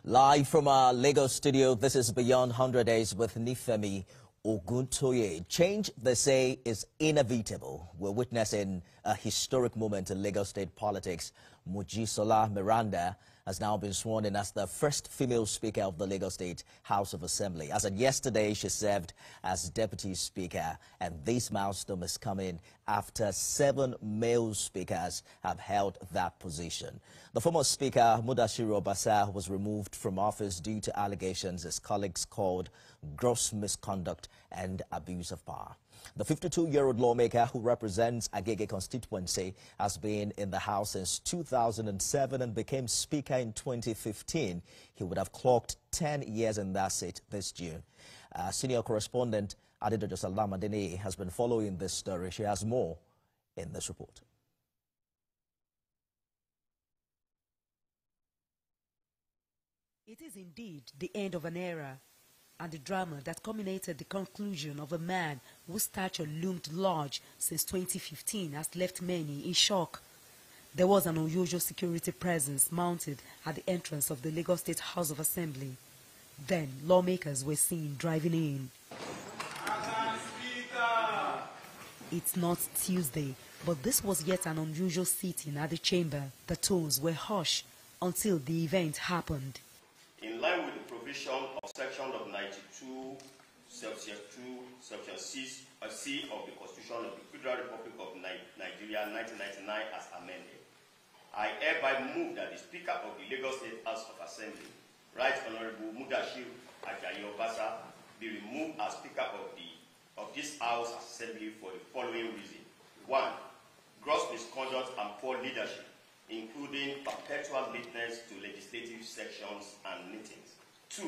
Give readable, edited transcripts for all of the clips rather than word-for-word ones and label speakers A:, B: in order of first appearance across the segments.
A: Live from our Lagos studio, this is Beyond 100 Days with Nifemi Oguntoye. Change, they say, is inevitable. We're witnessing a historic moment in Lagos state politics. Mojisola Meranda has now been sworn in as the first female speaker of the Lagos State House of Assembly. As of yesterday, she served as deputy speaker, and this milestone is coming after 7 male speakers have held that position. The former speaker, Obasa, was removed from office due to allegations his colleagues called gross misconduct and abuse of power. The 52-year-old lawmaker who represents Agege constituency has been in the House since 2007 and became Speaker in 2015. He would have clocked 10 years in that seat this June. Senior correspondent Adedojo Salamadini has been following this story. She has more in this report.
B: It is indeed the end of an era, and the drama that culminated the conclusion of a man whose stature loomed large since 2015 has left many in shock. There was an unusual security presence mounted at the entrance of the Lagos State House of Assembly. Then lawmakers were seen driving in. It's not Tuesday, but this was yet an unusual sitting at the chamber. The tones were hushed until the event happened.
C: In line with the provision of section of 92, subsection 2, section C of the Constitution of the Federal Republic of Nigeria, 1999, as amended, I hereby move that the Speaker of the Lagos State House of Assembly, Right Honorable Obasa, be removed as Speaker of this House Assembly for the following reason: 1. Gross misconduct and poor leadership, including perpetual lateness to legislative sessions and meetings. 2.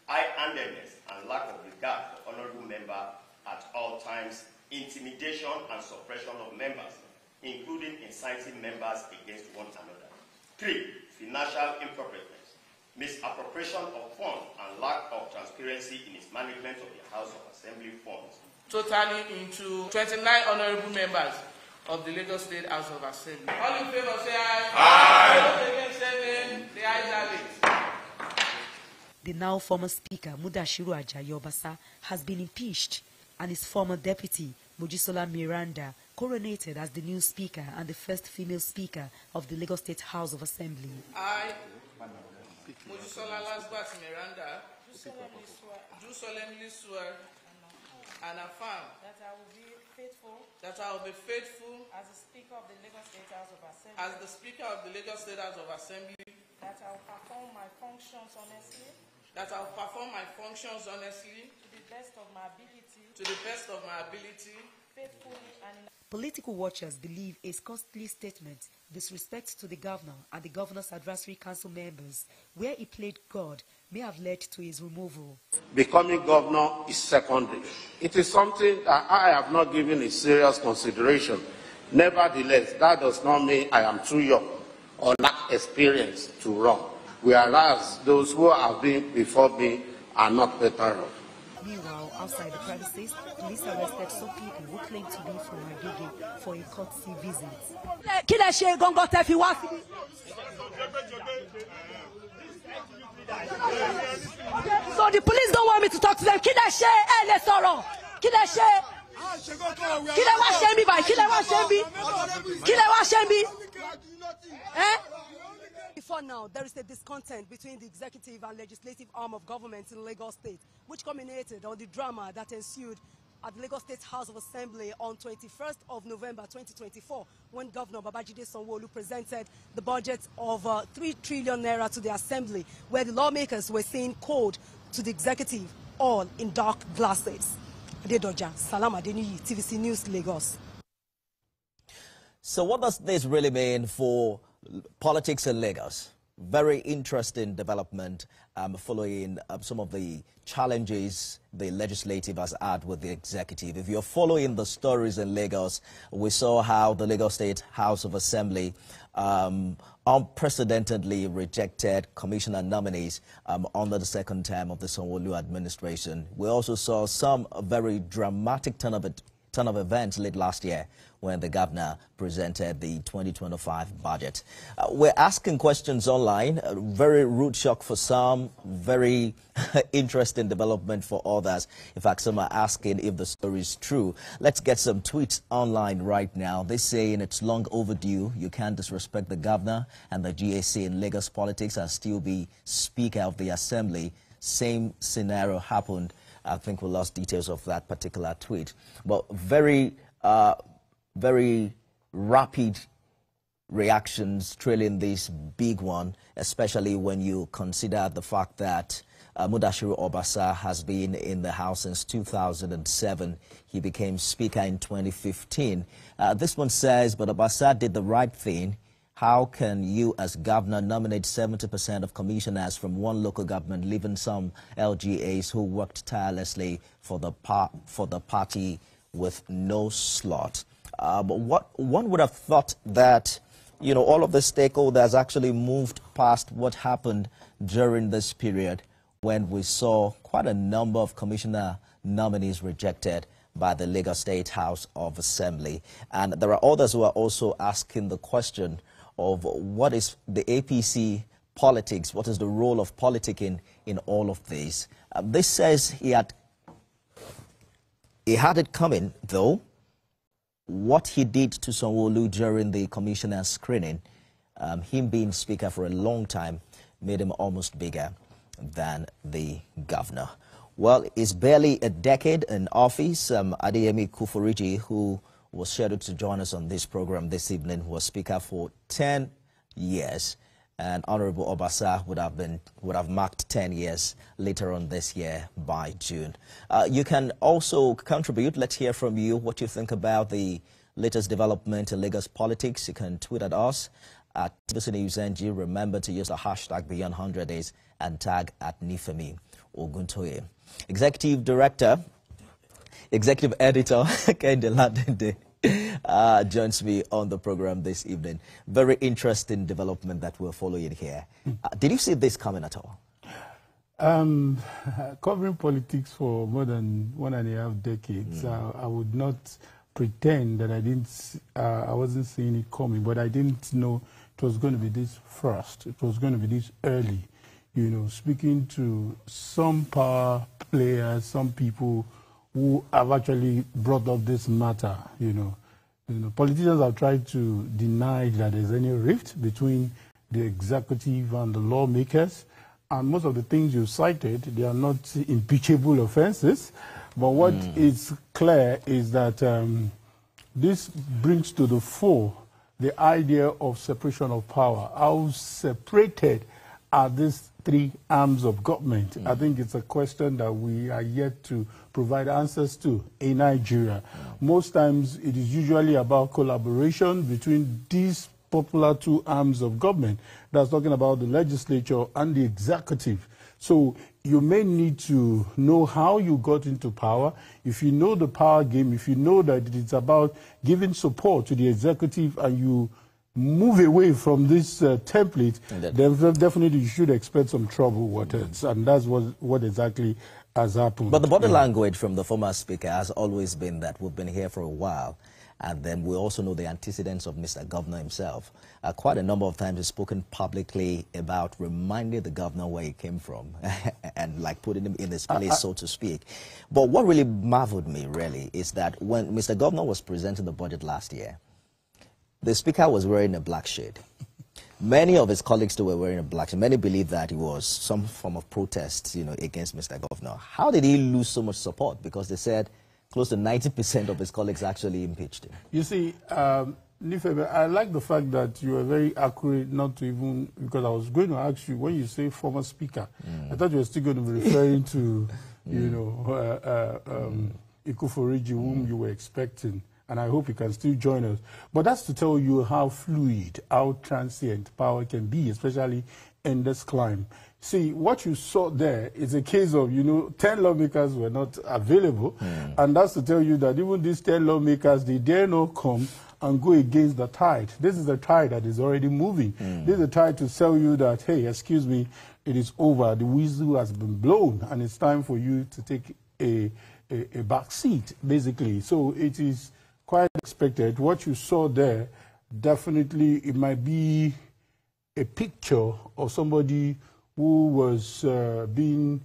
C: High-handedness and lack of regard for honorable member at all times, intimidation and suppression of members, including inciting members against one another. 3. Financial impropriety, misappropriation of funds and lack of transparency in its management of the House of Assembly funds.
D: Totaling into 29 honorable members of the Lagos State House of Assembly. All in favor say aye. Aye. Those against say nay. The ayes have it.
B: The now former Speaker, Obasa, has been impeached, and his former deputy, Mojisola Meranda, coronated as the new Speaker and the first female Speaker of the Lagos State House of Assembly.
D: I, Mojisola Meranda, do solemnly swear and affirm
E: that I will be faithful.
D: That I will be faithful
E: as the Speaker of the Lagos State House of Assembly.
D: As the Speaker of the Lagos State House of Assembly.
E: That I will perform my functions honestly.
D: That I will perform my functions honestly.
E: To the best of my ability.
D: To the best of my ability.
E: Faithfully and in.
B: Political watchers believe a costly statement, disrespect to the governor and the governor's advisory council members, where he played God, may have led to his removal.
F: Becoming governor is secondary. It is something that I have not given a serious consideration. Nevertheless, that does not mean I am too young or lack experience to run, whereas those who have been before me are not better off.
B: Meanwhile, outside the premises, police arrested some people who claim to be from Agege for a courtesy visit.
G: So the police don't want me to talk to them. Before now, there is a discontent between the executive and legislative arm of government in Lagos State, which culminated on the drama that ensued at the Lagos State House of Assembly on 21st of November 2024, when Governor Babajide Sanwo-Olu presented the budget of 3 trillion naira to the Assembly, where the lawmakers were saying code to the executive, all in dark glasses. Adedoja Salamadini, TVC News, Lagos.
A: So what does this really mean for politics in Lagos? Very interesting development following some of the challenges the legislative has had with the executive. If you're following the stories in Lagos, we saw how the Lagos State House of Assembly unprecedentedly rejected commissioner nominees under the second term of the Sanwo-Olu administration. We also saw some very dramatic turn of turn of events late last year when the governor presented the 2025 budget. We're asking questions online. A very rude shock for some, very interesting development for others. In fact, some are asking if the story is true. Let's get some tweets online right now. They're saying it's long overdue. You can't disrespect the governor and the GAC in Lagos politics and still be Speaker of the Assembly. Same scenario happened. I think we lost details of that particular tweet. But very rapid reactions trailing this big one, especially when you consider the fact that Obasa has been in the House since 2007. He became Speaker in 2015. This one says, but Obasa did the right thing. How can you, as governor, nominate 70% of commissioners from one local government, leaving some LGAs who worked tirelessly for the party with no slot? But what one would have thought that, you know, all of the stakeholders actually moved past what happened during this period when we saw quite a number of commissioner nominees rejected by the Lagos State House of Assembly. And there are others who are also asking the question of what is the APC politics, what is the role of politicking in all of this. This says he had it coming, though. What he did to Sanwo-Olu during the commissioner screening, him being Speaker for a long time, made him almost bigger than the governor. Well, it's barely a decade in office. Adeyemi Kuforiji, who was scheduled to join us on this program this evening, was Speaker for 10 years, and Honorable Obasa would have marked 10 years later on this year by June. You can also contribute. Let's hear from you what you think about the latest development in Lagos politics. You can tweet at us at TVC News On. Remember to use the hashtag Beyond 100 Days and tag at Nifemi Oguntoye. Executive Editor Kende Ladende joins me on the program this evening. Very interesting development that we're following here. Did you see this coming at all?
H: Covering politics for more than 1.5 decades, I would not pretend that I wasn't seeing it coming, but I didn't know it was going to be this fast. It was going to be this early. You know, speaking to some power players, some people who have actually brought up this matter, you know, politicians have tried to deny that there's any rift between the executive and the lawmakers. And most of the things you cited, they are not impeachable offenses. But what is clear is that this brings to the fore the idea of separation of power. How separated are these three arms of government? I think it's a question that we are yet to provide answers to in Nigeria. Most times it is usually about collaboration between these popular two arms of government. That's talking about the legislature and the executive. So you may need to know how you got into power. If you know the power game, if you know that it's about giving support to the executive and you move away from this template, then definitely you should expect some trouble waters, and that's what exactly has happened.
A: But the body language from the former speaker has always been that we've been here for a while, and then we also know the antecedents of Mr. Governor himself. Quite a number of times he's spoken publicly about reminding the governor where he came from and like putting him in his place, so to speak. But what really marveled me, really, is that when Mr. Governor was presenting the budget last year, the speaker was wearing a black shade. Many of his colleagues too were wearing a black shade. Many believe that it was some form of protest, you know, against Mr. Governor. How did he lose so much support? Because they said close to 90% of his colleagues actually impeached him. You see,
H: Nifebe, I like the fact that you were very accurate, not to even, because I was going to ask you, when you say former speaker, I thought you were still going to be referring to, you know, Ikuforiji, whom you were expecting. And I hope you can still join us. But that's to tell you how fluid, how transient power can be, especially in this climb. See, what you saw there is a case of, you know, 10 lawmakers were not available. And that's to tell you that even these 10 lawmakers, they dare not come and go against the tide. This is a tide that is already moving. This is a tide to tell you that, hey, excuse me, it is over. The whistle has been blown, and it's time for you to take a back seat, basically. So it is quite expected. What you saw there, definitely it might be a picture of somebody who was being,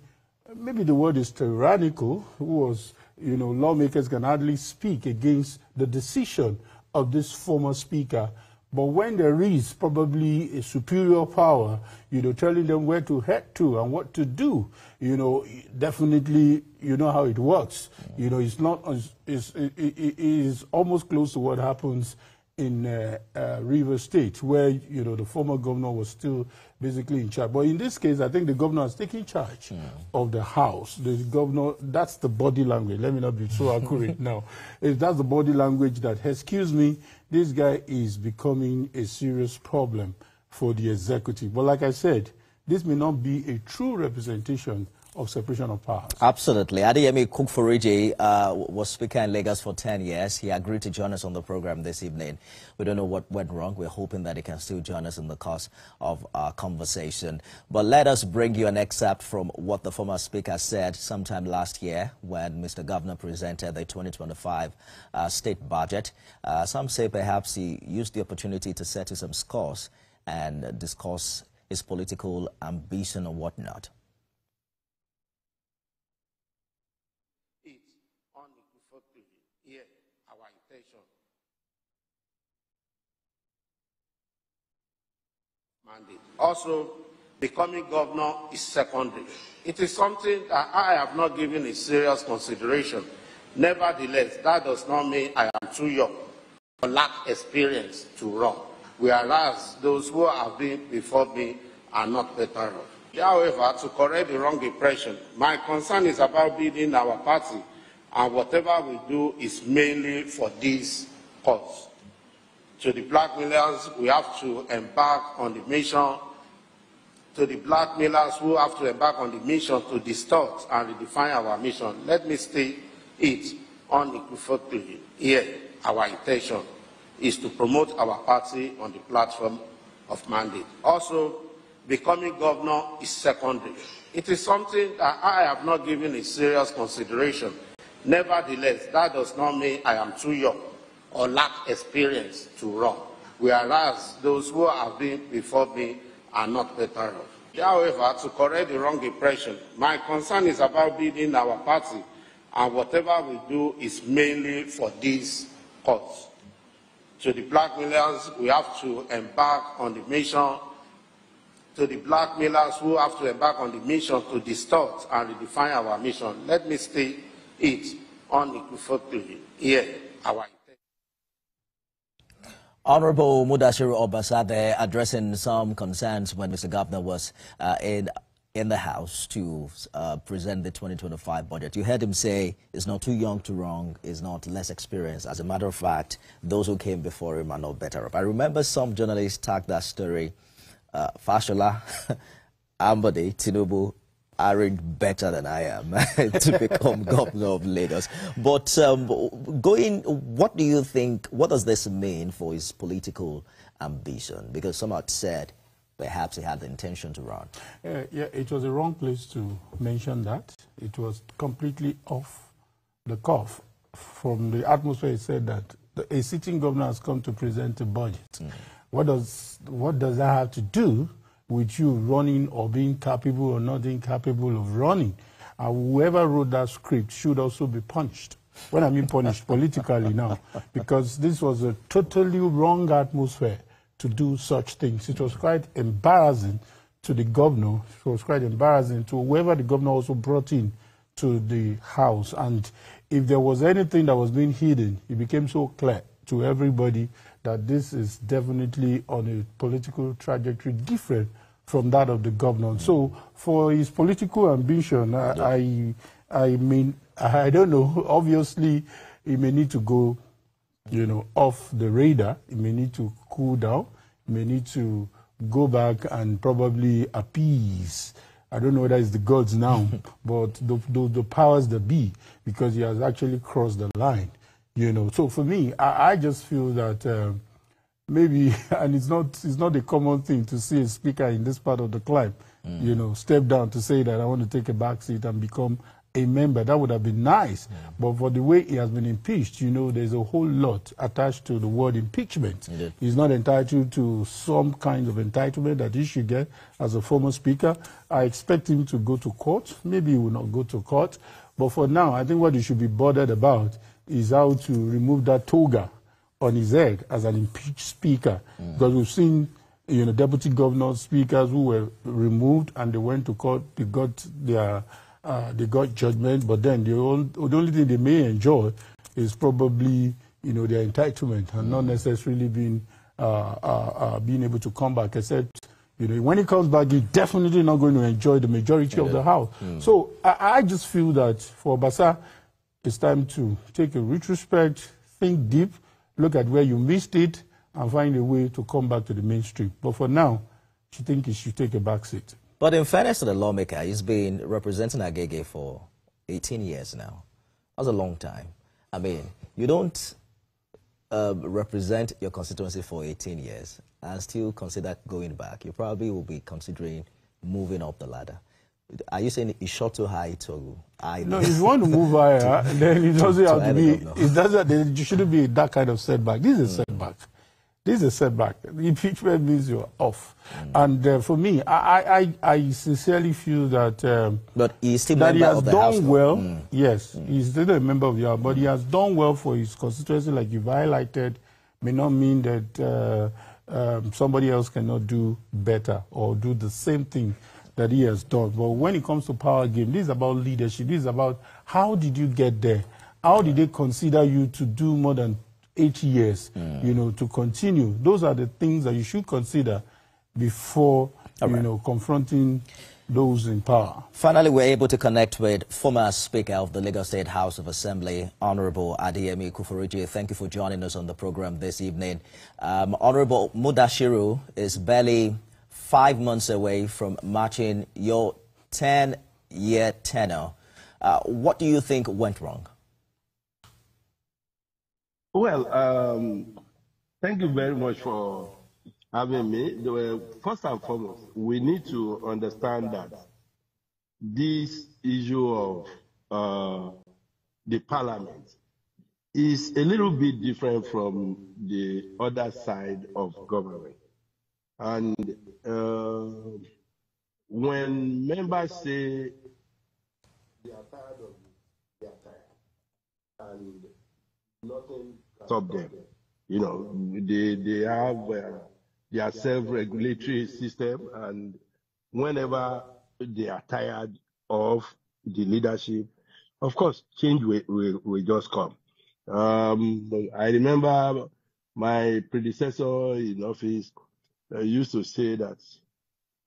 H: maybe the word is tyrannical, who was, you know, lawmakers can hardly speak against the decision of this former speaker. But when there is probably a superior power, you know, telling them where to head to and what to do, you know, definitely, you know how it works. You know, it's not, it is almost close to what happens in River State, where, you know, the former governor was still basically in charge. But in this case, I think the governor is taking charge of the house. The governor, that's the body language. Let me not be so accurate now. If that's the body language that, excuse me, this guy is becoming a serious problem for the executive. But like I said, this may not be a true representation of separation of powers.
A: Absolutely. Adeyemi Kukforije was speaker in Lagos for 10 years. He agreed to join us on the program this evening. We don't know what went wrong. We're hoping that he can still join us in the course of our conversation. But let us bring you an excerpt from what the former speaker said sometime last year when Mr. Governor presented the 2025 state budget. Some say perhaps he used the opportunity to settle some scores and discuss his political ambition or whatnot.
F: Also, becoming governor is secondary. It is something that I have not given a serious consideration. Nevertheless, that does not mean I am too young or lack experience to run, whereas those who have been before me are not better off. However, to correct the wrong impression, my concern is about building our party, and whatever we do is mainly for this cause. To the blackmailers, we have to embark on the mission. To the blackmailers who have to embark on the mission to distort and redefine our mission, let me state it unequivocally here. Our intention is to promote our party on the platform of mandate. Also, becoming governor is secondary. It is something that I have not given a serious consideration. Nevertheless, that does not mean I am too young or lack experience to run, whereas those who have been before me are not better off. However, to correct the wrong impression, my concern is about building our party, and whatever we do is mainly for this cause. To the blackmailers, we have to embark on the mission. To the blackmailers who have to embark on the mission to distort and redefine our mission, let me state it unequivocally here. Our
A: Honorable Mudashiru Obasa there addressing some concerns when Mr. Governor was in the House to present the 2025 budget. You heard him say it's not too young to run, it's not less experienced. As a matter of fact, those who came before him are not better off. I remember some journalists tagged that story. Fashola, Ambode, Tinubu aren't better than I am to become governor of Lagos. But what do you think, what does this mean for his political ambition? Because some had said perhaps he had the intention to run.
H: Yeah, it was a wrong place to mention that. It was completely off the cuff. From the atmosphere, it said that a sitting governor has come to present a budget. What does that have to do with you running or being capable or not being capable of running? Whoever wrote that script should also be punished. When I mean punished politically now, because this was a totally wrong atmosphere to do such things. It was quite embarrassing to the governor. It was quite embarrassing to whoever the governor also brought in to the House. And if there was anything that was being hidden, it became so clear to everybody that this is definitely on a political trajectory different from that of the governor. So for his political ambition, I mean, I don't know. Obviously, he may need to go, you know, off the radar. He may need to cool down. He may need to go back and probably appease. I don't know whether it's the gods now, but the powers that be, because he has actually crossed the line. You know, so for me, I just feel that maybe, and it's not a common thing to see a speaker in this part of the climb, you know, step down to say that I want to take a back seat and become a member. That would have been nice. But for the way he has been impeached, you know, there's a whole lot attached to the word impeachment.
A: Indeed.
H: He's not entitled to some kind of entitlement that he should get as a former speaker. I expect him to go to court. Maybe he will not go to court. But for now, I think what he should be bothered about is how to remove that toga on his head as an impeached speaker. Because we've seen, you know, deputy governors, speakers who were removed and they went to court, they got judgment, but then the only thing they may enjoy is probably, you know, their entitlement and not necessarily being able to come back, except, you know, when he comes back, he's definitely not going to enjoy the majority of the House. So I just feel that for Obasa, it's time to take a retrospect, think deep, look at where you missed it, and find a way to come back to the mainstream. But for now, I think he should take a back seat.
A: But in fairness to the lawmaker, he's been representing Agege for 18 years now. That's a long time. I mean, you don't represent your constituency for 18 years and still consider going back. You probably will be considering moving up the ladder. Are you saying it's shot too high to high?
H: No, if you want to move higher, then it doesn't have to be. It doesn't. You shouldn't be that kind of setback. This is a setback. This is a setback. Impeachment means you're off. And for me, I sincerely feel that.
A: But he's still
H: that
A: member
H: he has
A: of the
H: done
A: House.
H: well. Yes, he's still a member of the House, but he has done well for his constituency, like you've highlighted. May not mean that somebody else cannot do better or do the same thing that he has done. But when it comes to power game, this is about leadership. This is about how did you get there? How did they consider you to do more than 8 years, you know, to continue? Those are the things that you should consider before, you know, confronting those in power.
A: Finally, we're able to connect with former Speaker of the Lagos State House of Assembly, Honorable Adeyemi Kufuorije. Thank you for joining us on the program this evening. Honorable Mudashiru is barely 5 months away from marching your 10-year tenure. What do you think went wrong?
I: Well, thank you very much for having me. First and foremost, we need to understand that this issue of the parliament is a little bit different from the other side of government. And when members say they are tired of it, they are tired. And nothing can stop them. You know, they have their self-regulatory system, and whenever they are tired of the leadership, of course, change will just come. I remember my predecessor in office used to say that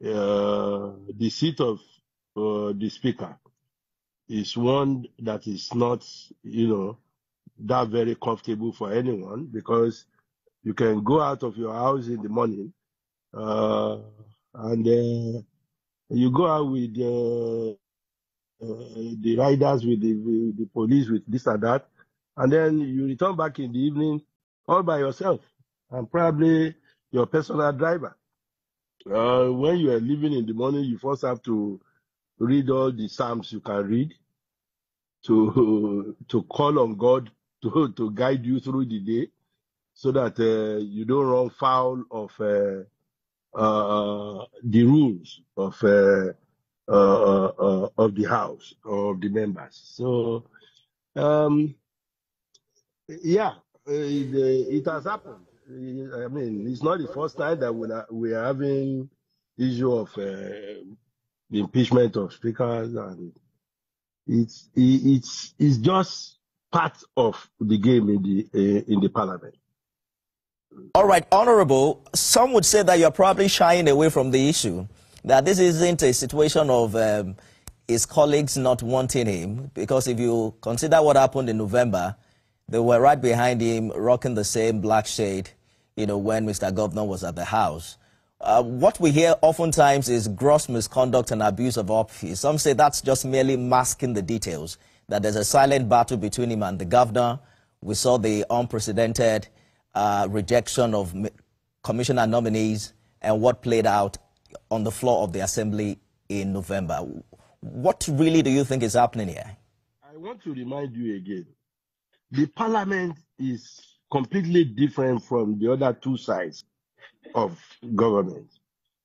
I: the seat of the speaker is one that is not, you know, that very comfortable for anyone, because you can go out of your house in the morning and you go out with the riders, with the police, with this and that, and then you return back in the evening all by yourself, and probably your personal driver. When you are leaving in the morning, you first have to read all the Psalms you can read, to call on God to guide you through the day, so that you don't run foul of the rules of the House or of the members. So, yeah, it has happened. I mean, it's not the first time that we are having issue of the impeachment of speakers, and it's just part of the game in the parliament.
A: All right, Honorable, some would say that you're probably shying away from the issue, that this isn't a situation of his colleagues not wanting him, because if you consider what happened in November, they were right behind him, rocking the same black shade, you know, when Mr. Governor was at the House. What we hear oftentimes is gross misconduct and abuse of office. Some say that's just merely masking the details, that there's a silent battle between him and the governor. We saw the unprecedented rejection of commissioner nominees and what played out on the floor of the assembly in November. What really do you think is happening here?
I: I want to remind you again, the parliament is completely different from the other two sides of government.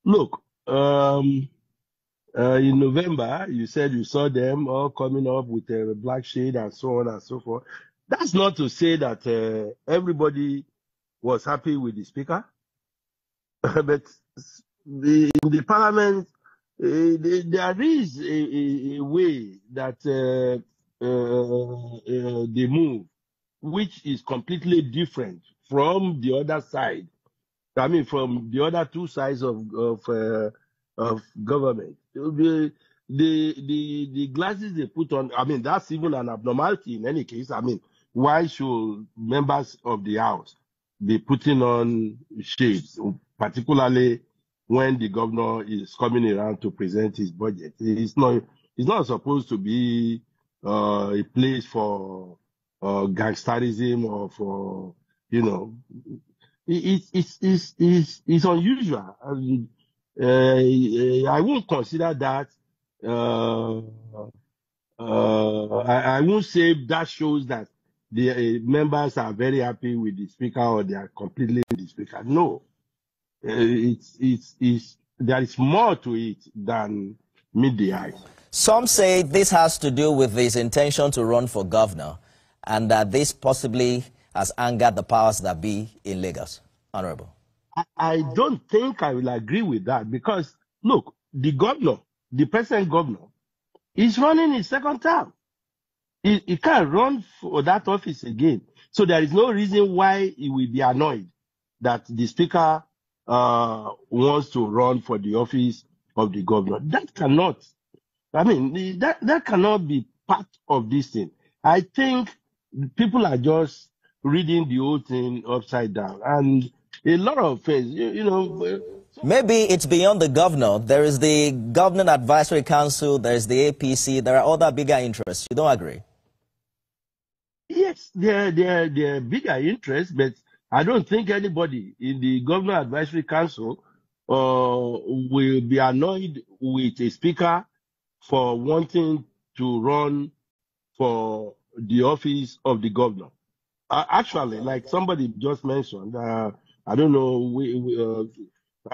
I: Look, in November, you said you saw them all coming up with a black shade and so on and so forth. That's not to say that everybody was happy with the speaker, but in the parliament, there is a way that they move, which is completely different from the other side. I mean, from the other two sides of government. The glasses they put on, I mean, that's even an abnormality in any case. I mean, why should members of the House be putting on shades, particularly when the governor is coming around to present his budget? It's not supposed to be a place for gangsterism or for, you know, it's unusual. I won't consider that. I won't say that shows that the members are very happy with the speaker or they are completely with the speaker. No, there is more to it than meet the eye.
A: Some say this has to do with his intention to run for governor, and that this possibly has angered the powers that be in Lagos. Honorable.
I: I don't think I will agree with that because, look, the governor, the present governor, is running his second term. He can't run for that office again. So there is no reason why he will be annoyed that the speaker wants to run for the office of the governor. That cannot, I mean, that cannot be part of this thing. I think people are just reading the whole thing upside down. And a lot of things, you know.
A: Maybe it's beyond the governor. There is the Government Advisory Council, there is the APC, there are other bigger interests. You don't agree?
I: Yes, there are bigger interests, but I don't think anybody in the Government Advisory Council will be annoyed with a speaker for wanting to run for the office of the governor. Actually, like somebody just mentioned, I don't know,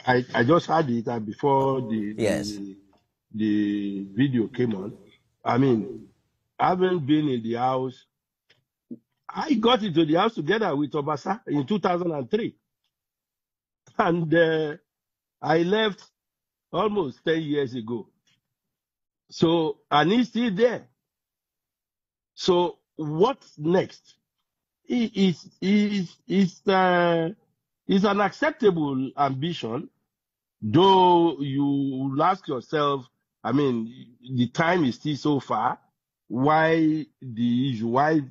I: I just had it before the video came on. I mean, having been in the House, I got into the House together with Obasa in 2003. And I left almost 10 years ago. So, and he's still there. So, what's next? It's an acceptable ambition, though you will ask yourself, I mean, the time is still so far. Why the issue? Why?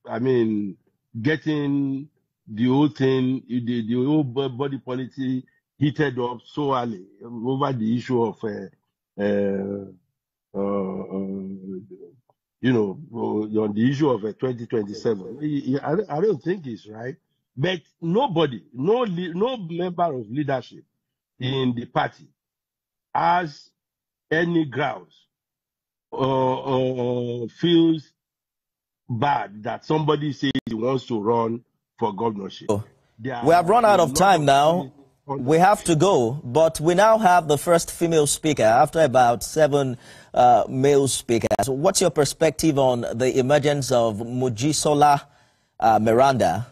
I: I mean, getting the whole thing, the whole body policy heated up so early over the issue of you know, on the issue of 2027. I don't think it's right. But nobody, no member of leadership in the party has any grounds or feels bad that somebody says he wants to run for governorship.
A: We have run out of time now. We have to go, but we now have the first female speaker after about 7 male speakers. What's your perspective on the emergence of Mojisola Meranda?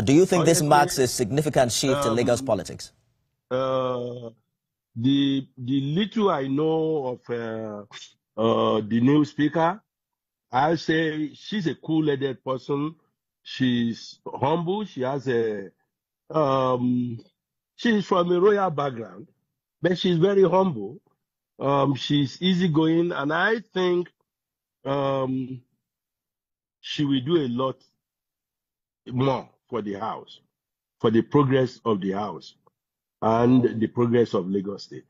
A: Do you think this marks a significant shift in Lagos politics?
I: The little I know of the new speaker, I'll say she's a cool-headed person. She's humble. She has a she's from a royal background, but she's very humble. She's easygoing, and I think she will do a lot more for the House, for the progress of the House, and the progress of Lagos State.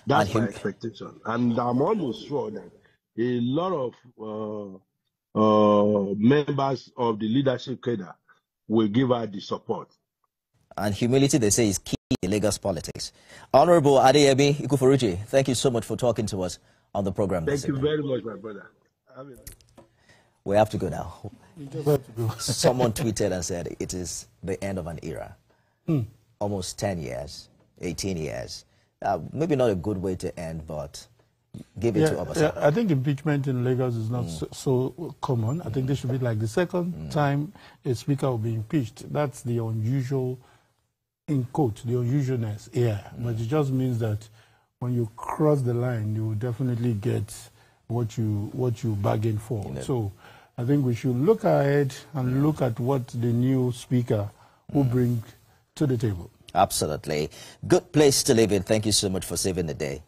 I: That's my expectation. And I'm almost sure that a lot of members of the leadership cadre will give her the support.
A: And humility, they say, is key in Lagos politics. Honorable Adeyemi Ikuforuji, thank you so much for talking to us on the program.
I: Thank you very much, my brother.
A: We have to go now.
H: We just have to go.
A: Someone tweeted and said it is the end of an era. Almost 10 years, 18 years. Maybe not a good way to end, but give it to Obasa.
H: I think impeachment in Lagos is not so common. I think this should be like the second time a speaker will be impeached. That's the unusual, in quote, the unusualness here. But it just means that when you cross the line, you will definitely get what you bargain for. So I think we should look ahead and look at what the new speaker will bring to the table.
A: Absolutely. Good place to live in. Thank you so much for saving the day.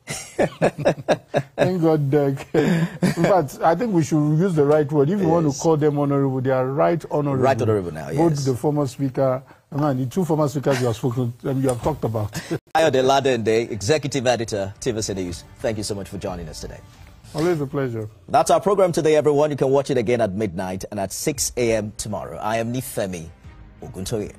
H: Thank God, Doug. But I think we should use the right word. If you want to call them honorable, they are right honorable.
A: Right honorable now, yes.
H: Both the former speaker, the two former speakers you have spoken, you have talked about.
A: Ayode Ladende, Executive Editor, TVC News. Thank you so much for joining us today.
H: Always a pleasure.
A: That's our program today, everyone. You can watch it again at midnight and at 6 a.m. tomorrow. I am Nifemi Oguntoye.